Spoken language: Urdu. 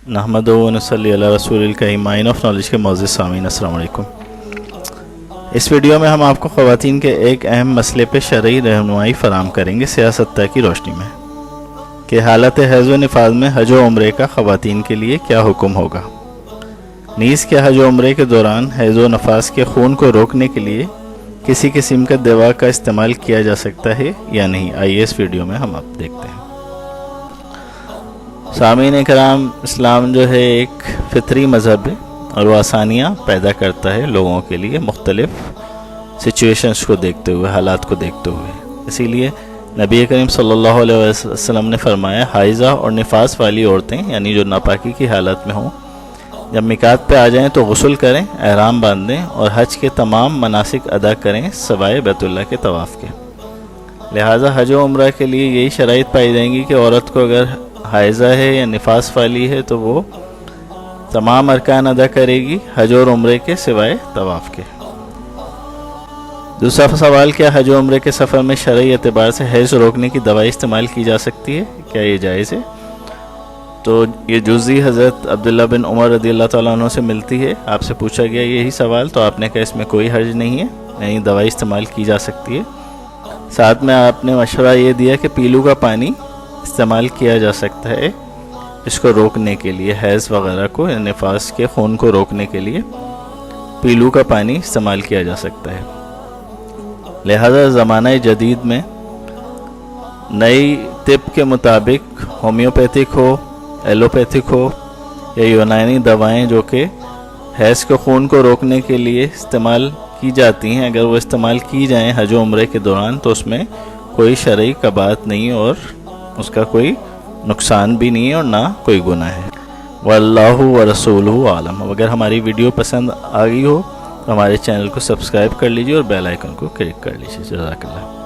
نحمدہ و نصلی علی رسول الکریم مائن آف نالج کے معزز سامعین السلام علیکم۔ اس ویڈیو میں ہم آپ کو خواتین کے ایک اہم مسئلے پہ شرعی رہنمائی فراہم کریں گے سیاست طے کی روشنی میں کہ حالت حیض و نفاس میں حج و عمرے کا خواتین کے لیے کیا حکم ہوگا۔ نیز کیا حج و عمرے کے دوران حیض و نفاس کے خون کو روکنے کے لیے کسی قسم کا دوا کا استعمال کیا جا سکتا ہے یا نہیں، آئیے اس ویڈیو میں ہم آپ دیکھتے ہیں۔ سامعین کرام، اسلام جو ہے ایک فطری مذہب ہے اور وہ آسانیاں پیدا کرتا ہے لوگوں کے لیے مختلف سچویشنز کو دیکھتے ہوئے، حالات کو دیکھتے ہوئے۔ اسی لیے نبی کریم صلی اللہ علیہ وسلم نے فرمایا حائضہ اور نفاس والی عورتیں یعنی جو ناپاکی کی حالت میں ہوں جب میقات پہ آ جائیں تو غسل کریں، احرام باندھیں اور حج کے تمام مناسک ادا کریں سوائے بیت اللہ کے طواف کے۔ لہٰذا حج و عمرہ کے لیے یہی شرائط پائی جائیں گی کہ عورت کو اگر حائضہ ہے یا نفاس والی ہے تو وہ تمام ارکان ادا کرے گی حج اور عمرے کے سوائے طواف کے۔ دوسرا سوال، کیا حج و عمرے کے سفر میں شرعی اعتبار سے حیض روکنے کی دوائی استعمال کی جا سکتی ہے؟ کیا یہ جائز ہے؟ تو یہ جزئی حضرت عبداللہ بن عمر رضی اللہ تعالیٰ عنہ سے ملتی ہے۔ آپ سے پوچھا گیا یہی سوال تو آپ نے کہا اس میں کوئی حرج نہیں ہے، یعنی دوائی استعمال کی جا سکتی ہے۔ ساتھ میں آپ نے مشورہ یہ دیا کہ پیلو کا پانی استعمال کیا جا سکتا ہے اس کو روکنے کے لیے، حیض وغیرہ کو یا نفاس کے خون کو روکنے کے لیے پیلو کا پانی استعمال کیا جا سکتا ہے۔ لہذا زمانہ جدید میں نئی طب کے مطابق ہومیوپیتھک ہو، ایلوپیتھک ہو یا یونانی دوائیں جو کہ حیض کے خون کو روکنے کے لیے استعمال کی جاتی ہیں، اگر وہ استعمال کی جائیں حج و عمرے کے دوران تو اس میں کوئی شرعی کباہت نہیں اور اس کا کوئی نقصان بھی نہیں ہے اور نہ کوئی گناہ ہے۔ واللہ ورسولہ عالم۔ اگر ہماری ویڈیو پسند آ گئی ہو تو ہمارے چینل کو سبسکرائب کر لیجیے اور بیل آئیکن کو کلک کر لیجیے۔ جزاک اللہ۔